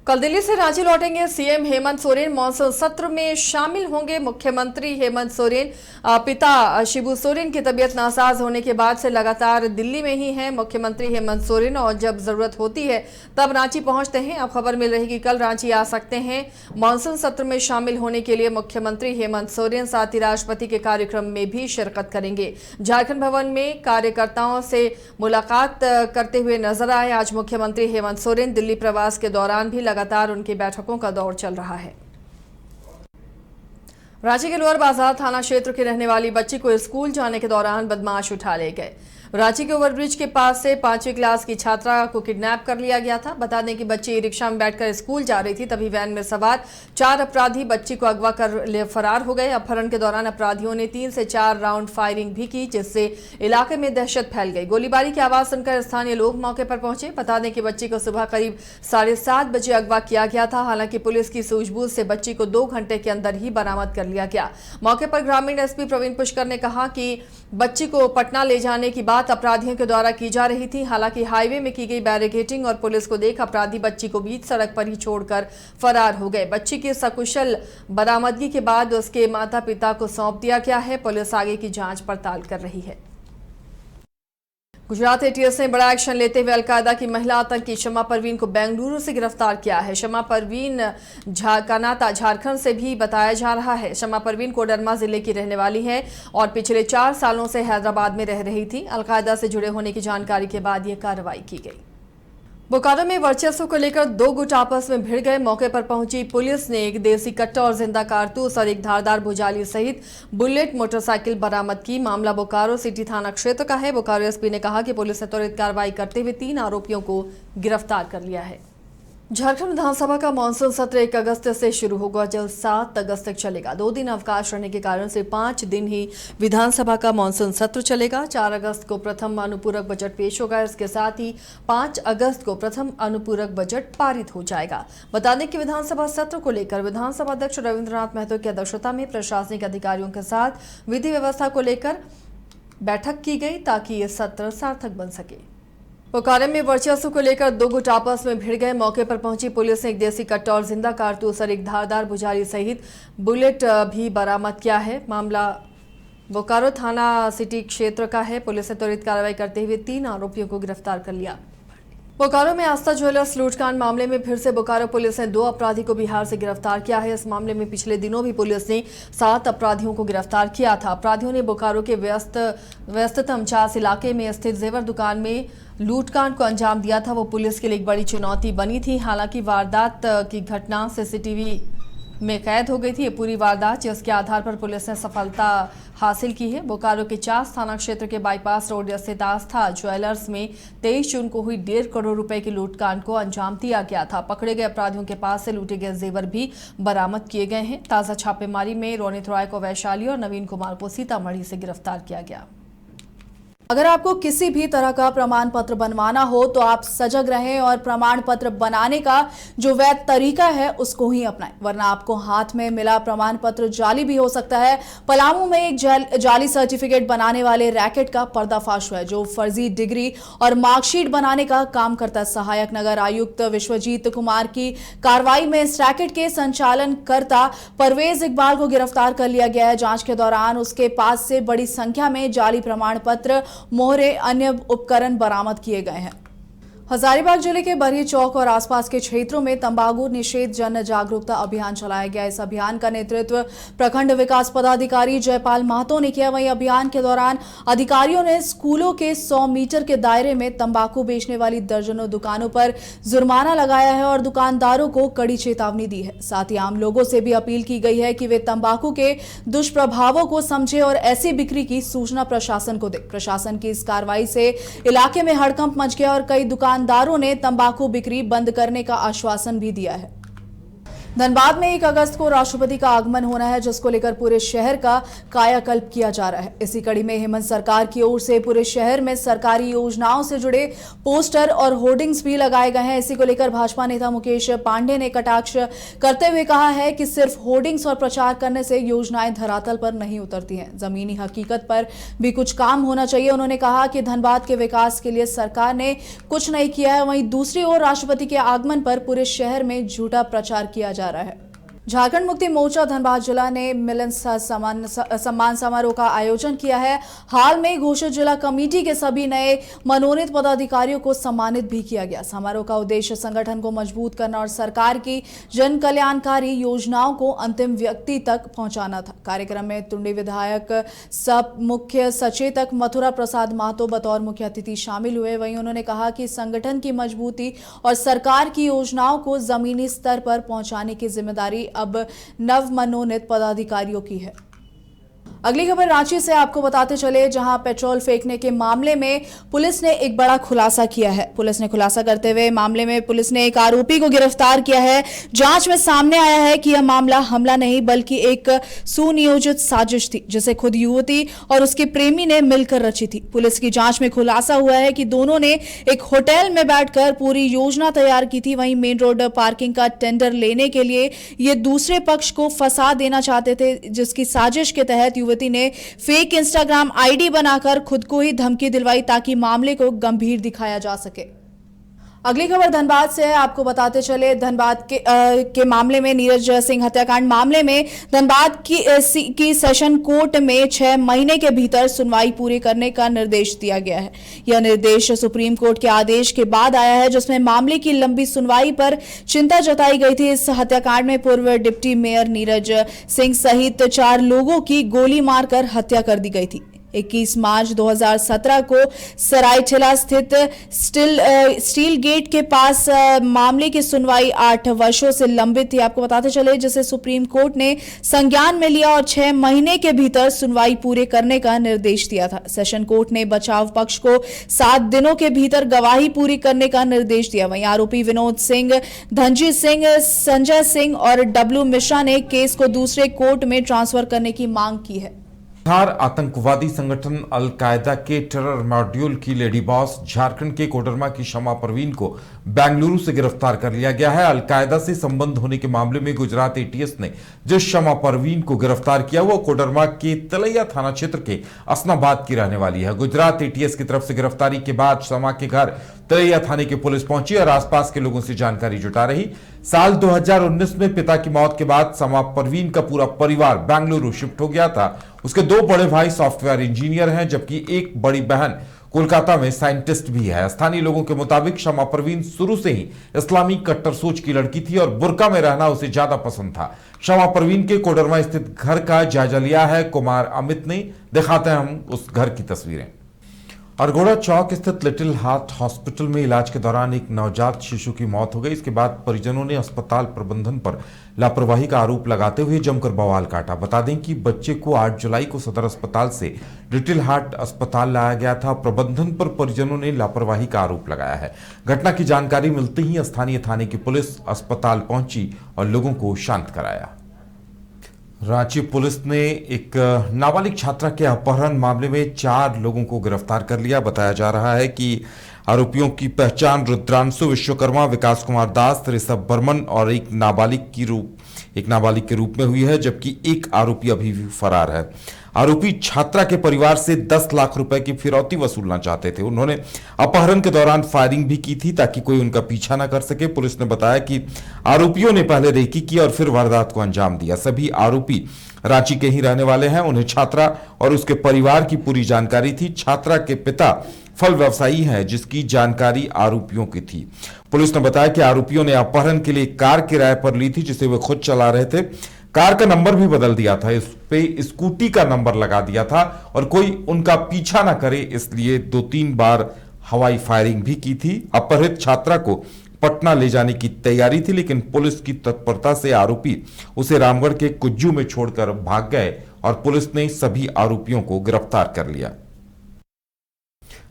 कल दिल्ली से रांची लौटेंगे सीएम हेमंत सोरेन। मॉनसून सत्र में शामिल होंगे मुख्यमंत्री हेमंत सोरेन। पिता शिबू सोरेन की तबीयत नासाज होने के बाद से लगातार दिल्ली में ही हैं मुख्यमंत्री हेमंत सोरेन, और जब जरूरत होती है तब रांची पहुंचते हैं। अब खबर मिल रही कि कल रांची आ सकते हैं। मॉनसून सत्र में शामिल होने के लिए मुख्यमंत्री हेमंत सोरेन साथ ही राष्ट्रपति के कार्यक्रम में भी शिरकत करेंगे। झारखंड भवन में कार्यकर्ताओं से मुलाकात करते हुए नजर आए। आज मुख्यमंत्री हेमंत सोरेन दिल्ली प्रवास के दौरान भी लगातार उनकी बैठकों का दौर चल रहा है। रांची के लोअर बाजार थाना क्षेत्र की रहने वाली बच्ची को स्कूल जाने के दौरान बदमाश उठा ले गए। रांची के ओवरब्रिज के पास से 5वीं क्लास की छात्रा को किडनैप कर लिया गया था। बता दें कि बच्ची रिक्शा में बैठकर स्कूल जा रही थी, तभी वैन में सवार 4 अपराधी बच्ची को अगवा कर ले फरार हो गए। अपहरण के दौरान अपराधियों ने 3 से 4 राउंड फायरिंग भी की, जिससे इलाके में दहशत फैल गई। गोलीबारी की आवाज सुनकर स्थानीय लोग मौके पर पहुंचे। बता दें कि बच्ची को सुबह करीब 7:30 बजे अगवा किया गया था। हालांकि पुलिस की सूझबूझ से बच्ची को 2 घंटे के अंदर ही बरामद कर लिया गया। मौके पर ग्रामीण एसपी प्रवीण पुष्कर ने कहा कि बच्ची को पटना ले जाने की बात अपराधियों के द्वारा की जा रही थी। हालांकि हाईवे में की गई बैरिकेडिंग और पुलिस को देख अपराधी बच्ची को बीच सड़क पर ही छोड़कर फरार हो गए। बच्ची की सकुशल बरामदगी के बाद उसके माता पिता को सौंप दिया गया है। पुलिस आगे की जांच पड़ताल कर रही है। गुजरात एटीएस ने बड़ा एक्शन लेते हुए अलकायदा की महिला आतंकी शमा परवीन को बेंगलुरु से गिरफ्तार किया है। शमा परवीन का नाता झारखंड से भी बताया जा रहा है। शमा परवीन कोडरमा जिले की रहने वाली है और पिछले 4 सालों से हैदराबाद में रह रही थी। अलकायदा से जुड़े होने की जानकारी के बाद यह कार्रवाई की गई। बोकारो में वर्चस्व को लेकर 2 गुट आपस में भिड़ गए। मौके पर पहुंची पुलिस ने एक देसी कट्टा और जिंदा कारतूस और एक धारदार भुजाली सहित बुलेट मोटरसाइकिल बरामद की। मामला बोकारो सिटी थाना क्षेत्र का है। बोकारो एसपी ने कहा कि पुलिस ने त्वरित कार्रवाई करते हुए 3 आरोपियों को गिरफ्तार कर लिया है। झारखंड विधानसभा का मानसून सत्र 1 अगस्त से शुरू होगा, जो 7 अगस्त तक चलेगा। 2 दिन अवकाश रहने के कारण से 5 दिन ही विधानसभा का मानसून सत्र चलेगा। 4 अगस्त को प्रथम अनुपूरक बजट पेश होगा। इसके साथ ही 5 अगस्त को प्रथम अनुपूरक बजट पारित हो जाएगा। बता दें कि विधानसभा सत्र को लेकर विधानसभा अध्यक्ष रविंद्रनाथ महतो की अध्यक्षता में प्रशासनिक अधिकारियों के साथ विधि व्यवस्था को लेकर बैठक की गई, ताकि ये सत्र सार्थक बन सके। बोकारो में वर्चस्व को लेकर 2 गुट आपस में भिड़ गए। मौके पर पहुंची पुलिस ने एक देसी कट्टा और जिंदा कारतूस और एक धारदार भुजाली सहित बुलेट भी बरामद किया है। मामला बोकारो थाना सिटी क्षेत्र का है। पुलिस ने त्वरित कार्रवाई करते हुए 3 आरोपियों को गिरफ्तार कर लिया। बोकारो में आस्था ज्वेलर्स लूटकांड मामले में फिर से बोकारो पुलिस ने 2 अपराधी को बिहार से गिरफ्तार किया है। इस मामले में पिछले दिनों भी पुलिस ने 7 अपराधियों को गिरफ्तार किया था। अपराधियों ने बोकारो के व्यस्ततम चास इलाके में स्थित जेवर दुकान में लूटकांड को अंजाम दिया था। वो पुलिस के लिए एक बड़ी चुनौती बनी थी। हालांकि वारदात की घटना सीसीटीवी में कैद हो गई थी। ये पूरी वारदात, जिसके आधार पर पुलिस ने सफलता हासिल की है। बोकारो के चास थाना क्षेत्र के बाईपास रोड स्थित आस्था ज्वेलर्स में 23 जून को हुई 1.5 करोड़ रुपए के लूटकांड को अंजाम दिया गया था। पकड़े गए अपराधियों के पास से लूटे गए जेवर भी बरामद किए गए हैं। ताजा छापेमारी में रोनित रॉय को वैशाली और नवीन कुमार को सीतामढ़ी से गिरफ्तार किया गया। अगर आपको किसी भी तरह का प्रमाण पत्र बनवाना हो तो आप सजग रहें और प्रमाण पत्र बनाने का जो वैध तरीका है उसको ही अपनाएं, वरना आपको हाथ में मिला प्रमाण पत्र जाली भी हो सकता है। पलामू में एक जाली सर्टिफिकेट बनाने वाले रैकेट का पर्दाफाश हुआ है, जो फर्जी डिग्री और मार्कशीट बनाने का काम करता है। सहायक नगर आयुक्त विश्वजीत कुमार की कार्रवाई में इस रैकेट के संचालनकर्ता परवेज इकबाल को गिरफ्तार कर लिया गया है। जांच के दौरान उसके पास से बड़ी संख्या में जाली प्रमाण पत्र, मोहरे, अन्य उपकरण बरामद किए गए हैं। हजारीबाग जिले के बरही चौक और आसपास के क्षेत्रों में तंबाकू निषेध जन जागरूकता अभियान चलाया गया। इस अभियान का नेतृत्व प्रखंड विकास पदाधिकारी जयपाल महतो ने किया। वहीं अभियान के दौरान अधिकारियों ने स्कूलों के 100 मीटर के दायरे में तंबाकू बेचने वाली दर्जनों दुकानों पर जुर्माना लगाया है और दुकानदारों को कड़ी चेतावनी दी है। साथ ही आम लोगों से भी अपील की गई है कि वे तंबाकू के दुष्प्रभावों को समझे और ऐसी बिक्री की सूचना प्रशासन को दे। प्रशासन की इस कार्रवाई से इलाके में हड़कंप मच गया और कई दुकानदारों ने तंबाकू बिक्री बंद करने का आश्वासन भी दिया है। धनबाद में 1 अगस्त को राष्ट्रपति का आगमन होना है, जिसको लेकर पूरे शहर का कायाकल्प किया जा रहा है। इसी कड़ी में हेमंत सरकार की ओर से पूरे शहर में सरकारी योजनाओं से जुड़े पोस्टर और होर्डिंग्स भी लगाए गए हैं। इसी को लेकर भाजपा नेता मुकेश पांडे ने कटाक्ष करते हुए कहा है कि सिर्फ होर्डिंग्स और प्रचार करने से योजनाएं धरातल पर नहीं उतरती हैं, जमीनी हकीकत पर भी कुछ काम होना चाहिए। उन्होंने कहा कि धनबाद के विकास के लिए सरकार ने कुछ नहीं किया है, वहीं दूसरी ओर राष्ट्रपति के आगमन पर पूरे शहर में झूठा प्रचार किया जा रहा है। झारखंड मुक्ति मोर्चा धनबाद जिला ने मिलन सम्मान समारोह का आयोजन किया है। हाल में घोषित जिला कमेटी के सभी नए मनोनीत पदाधिकारियों को सम्मानित भी किया गया। समारोह का उद्देश्य संगठन को मजबूत करना और सरकार की जन कल्याणकारी योजनाओं को अंतिम व्यक्ति तक पहुंचाना था। कार्यक्रम में टुंडी विधायक सब मुख्य सचेतक मथुरा प्रसाद महतो बतौर मुख्य अतिथि शामिल हुए। वहीं उन्होंने कहा कि संगठन की मजबूती और सरकार की योजनाओं को जमीनी स्तर पर पहुंचाने की जिम्मेदारी अब नव मनोनीत पदाधिकारियों की है। अगली खबर रांची से आपको बताते चले, जहां पेट्रोल फेंकने के मामले में पुलिस ने एक बड़ा खुलासा किया है। पुलिस ने खुलासा करते हुए मामले में पुलिस ने एक आरोपी को गिरफ्तार किया है। जांच में सामने आया है कि यह मामला हमला नहीं बल्कि एक सुनियोजित साजिश थी, जिसे खुद युवती और उसके प्रेमी ने मिलकर रची थी। पुलिस की जांच में खुलासा हुआ है कि दोनों ने एक होटल में बैठकर पूरी योजना तैयार की थी। वहीं मेन रोड पार्किंग का टेंडर लेने के लिए ये दूसरे पक्ष को फंसा देना चाहते थे, जिसकी साजिश के तहत युवती ने फेक इंस्टाग्राम आईडी बनाकर खुद को ही धमकी दिलवाई ताकि मामले को गंभीर दिखाया जा सके। अगली खबर धनबाद से है, आपको बताते चले, धनबाद के मामले में नीरज सिंह हत्याकांड मामले में धनबाद की सेशन कोर्ट में 6 महीने के भीतर सुनवाई पूरी करने का निर्देश दिया गया है। यह निर्देश सुप्रीम कोर्ट के आदेश के बाद आया है, जिसमें मामले की लंबी सुनवाई पर चिंता जताई गई थी। इस हत्याकांड में पूर्व डिप्टी मेयर नीरज सिंह सहित 4 लोगों की गोली मारकर हत्या कर दी गई थी। 21 मार्च 2017 को सरायठेला स्थित स्टील गेट के पास मामले की सुनवाई 8 वर्षों से लंबित थी, आपको बताते चले, जिसे सुप्रीम कोर्ट ने संज्ञान में लिया और 6 महीने के भीतर सुनवाई पूरे करने का निर्देश दिया था। सेशन कोर्ट ने बचाव पक्ष को 7 दिनों के भीतर गवाही पूरी करने का निर्देश दिया। वहीं आरोपी विनोद सिंह, धनजीत सिंह, संजय सिंह और डब्लू मिश्रा ने केस को दूसरे कोर्ट में ट्रांसफर करने की मांग की है। आतंकवादी संगठन अल कायदा के टेरर मॉड्यूल की लेडी बॉस झारखंड के कोडरमा की शमा परवीन को बेंगलुरु से गिरफ्तार कर लिया गया है। अल कायदा से संबंध होने के मामले में गुजरात एटीएस ने जिस शमा परवीन को गिरफ्तार किया वो कोडरमा के तलैया थाना क्षेत्र के असनाबाद की रहने वाली है। गुजरात एटीएस की तरफ से गिरफ्तारी के बाद शमा के घर तलैया थाने की पुलिस पहुंची और आसपास के लोगों से जानकारी जुटा रही। साल 2019 में पिता की मौत के बाद शमा परवीन का पूरा परिवार बेंगलुरु शिफ्ट हो गया था। उसके 2 बड़े भाई सॉफ्टवेयर इंजीनियर हैं, जबकि एक बड़ी बहन कोलकाता में साइंटिस्ट भी है। स्थानीय लोगों के मुताबिक शमा परवीन शुरू से ही इस्लामी कट्टर सोच की लड़की थी और बुर्का में रहना उसे ज्यादा पसंद था। शमा परवीन के कोडरमा स्थित घर का जायजा लिया है कुमार अमित ने। दिखाते हैं हम उस घर की तस्वीरें। अरगोड़ा चौक स्थित लिटिल हार्ट हॉस्पिटल में इलाज के दौरान एक नवजात शिशु की मौत हो गई। इसके बाद परिजनों ने अस्पताल प्रबंधन पर लापरवाही का आरोप लगाते हुए जमकर बवाल काटा। बता दें कि बच्चे को 8 जुलाई को सदर अस्पताल से लिटिल हार्ट अस्पताल लाया गया था। प्रबंधन पर परिजनों ने लापरवाही का आरोप लगाया है। घटना की जानकारी मिलते ही स्थानीय थाने की पुलिस अस्पताल पहुंची और लोगों को शांत कराया। रांची पुलिस ने एक नाबालिग छात्रा के अपहरण मामले में 4 लोगों को गिरफ्तार कर लिया। बताया जा रहा है कि आरोपियों की पहचान रुद्रांशु विश्वकर्मा, विकास कुमार दास, ऋषभ बर्मन और एक नाबालिग के रूप में हुई है, जबकि एक आरोपी अभी भी फरार है। आरोपी छात्रा के परिवार से 10 लाख रुपए की फिरौती वसूलना चाहते थे। उन्होंने अपहरण के दौरान फायरिंग भी की थी ताकि कोई उनका पीछा न कर सके। पुलिस ने बताया कि आरोपियों ने पहले रेकी की और फिर वारदात को अंजाम दिया। सभी आरोपी रांची के ही रहने वाले हैं। उन्हें छात्रा और उसके परिवार की पूरी जानकारी थी। छात्रा के पिता फल व्यवसायी हैं, जिसकी जानकारी आरोपियों की थी। पुलिस ने बताया कि आरोपियों ने अपहरण के लिए कार किराए पर ली थी, जिसे वे खुद चला रहे थे। कार का नंबर भी बदल दिया था, इस पे स्कूटी का नंबर लगा दिया था और कोई उनका पीछा ना करे इसलिए 2-3 बार हवाई फायरिंग भी की थी। अपहृत छात्रा को पटना ले जाने की तैयारी थी, लेकिन पुलिस की तत्परता से आरोपी उसे रामगढ़ के कुज्जू में छोड़कर भाग गए और पुलिस ने सभी आरोपियों को गिरफ्तार कर लिया।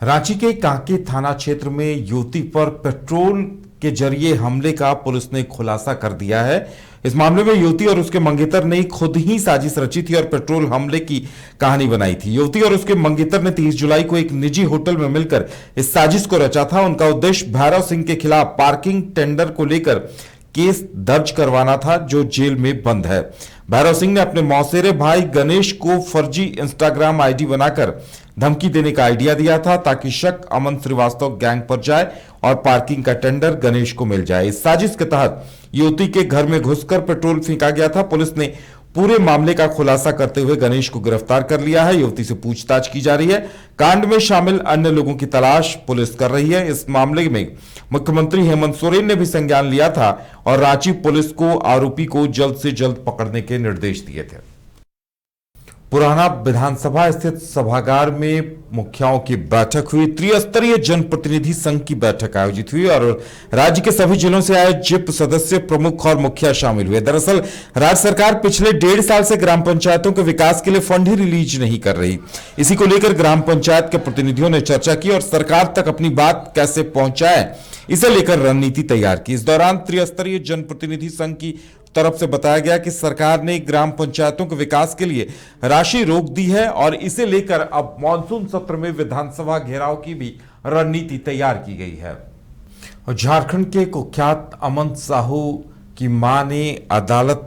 रांची के कांके थाना क्षेत्र में युवती पर पेट्रोल के जरिए हमले का पुलिस ने खुलासा कर दिया है। इस मामले में युवती और उसके मंगेतर ने खुद ही साजिश रची थी और पेट्रोल हमले की कहानी बनाई थी। युवती और उसके मंगेतर ने 30 जुलाई को एक निजी होटल में मिलकर इस साजिश को रचा था। उनका उद्देश्य भैरव सिंह के खिलाफ पार्किंग टेंडर को लेकर केस दर्ज करवाना था, जो जेल में बंद है। भैरव सिंह ने अपने मौसेरे भाई गणेश को फर्जी इंस्टाग्राम आईडी बनाकर धमकी देने का आइडिया दिया था, ताकि शक अमन श्रीवास्तव गैंग पर जाए और पार्किंग का टेंडर गणेश को मिल जाए। इस साजिश के तहत युवती के घर में घुसकर पेट्रोल फेंका गया था। पुलिस ने पूरे मामले का खुलासा करते हुए गणेश को गिरफ्तार कर लिया है। युवती से पूछताछ की जा रही है। कांड में शामिल अन्य लोगों की तलाश पुलिस कर रही है। इस मामले में मुख्यमंत्री हेमंत सोरेन ने भी संज्ञान लिया था और रांची पुलिस को आरोपी को जल्द से जल्द पकड़ने के निर्देश दिए थे। पुराना विधानसभा स्थित सभागार में मुखियाओं की बैठक हुई। त्रिस्तरीय जनप्रतिनिधि संघ की बैठक आयोजित हुई और राज्य के सभी जिलों से आए जिप सदस्य, प्रमुख और मुखिया शामिल हुए। दरअसल राज्य सरकार पिछले 1.5 साल से ग्राम पंचायतों के विकास के लिए फंड ही रिलीज नहीं कर रही। इसी को लेकर ग्राम पंचायत के प्रतिनिधियों ने चर्चा की और सरकार तक अपनी बात कैसे पहुंचाए, इसे लेकर रणनीति तैयार की। इस दौरान त्रिस्तरीय जनप्रतिनिधि संघ की तरफ से बताया गया कि सरकार ने ग्राम पंचायतों के विकास के लिए राशि रोक दी है और इसे लेकर अब मॉनसून सत्र में विधानसभा घेराव की भी रणनीति तैयार की गई है। और झारखंड के कुख्यात अमन साहू की मां ने अदालत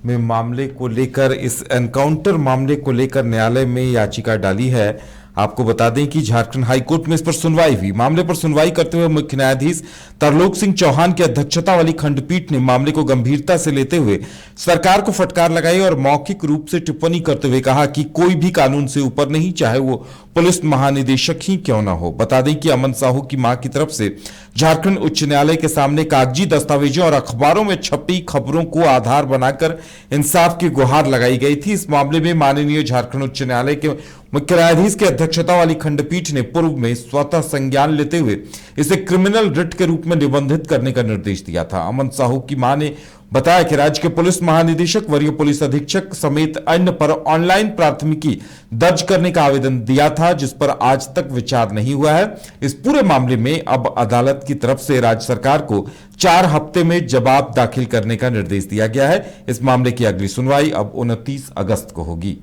में मामले को लेकर, इस एनकाउंटर मामले को लेकर न्यायालय में याचिका डाली है। आपको बता दें कि झारखंड हाईकोर्ट में इस पर सुनवाई हुई। मामले पर सुनवाई करते हुए मुख्य न्यायाधीश तरलोक सिंह चौहान की अध्यक्षता वाली खंडपीठ ने मामले को गंभीरता से लेते हुए सरकार को फटकार लगाई और मौखिक रूप से टिप्पणी करते हुए कहा कि कोई भी कानून से ऊपर नहीं, चाहे वो पुलिस महानिदेशक ही क्यों ना हो। बता दें कि अमन साहू की मां की तरफ से झारखंड उच्च न्यायालय के सामने कागजी दस्तावेजों और अखबारों में छपी खबरों को आधार बनाकर इंसाफ की गुहार लगाई गई थी। इस मामले में माननीय झारखंड उच्च न्यायालय के मुख्य न्यायाधीश की अध्यक्षता वाली खंडपीठ ने पूर्व में स्वतः संज्ञान लेते हुए इसे क्रिमिनल रिट के रूप में निबंधित करने का निर्देश दिया था। अमन साहू की मां ने बताया कि राज्य के पुलिस महानिदेशक, वरीय पुलिस अधीक्षक समेत अन्य पर ऑनलाइन प्राथमिकी दर्ज करने का आवेदन दिया था, जिस पर आज तक विचार नहीं हुआ है। इस पूरे मामले में अब अदालत की तरफ से राज्य सरकार को 4 हफ्ते में जवाब दाखिल करने का निर्देश दिया गया है। इस मामले की अगली सुनवाई अब 29 अगस्त को होगी।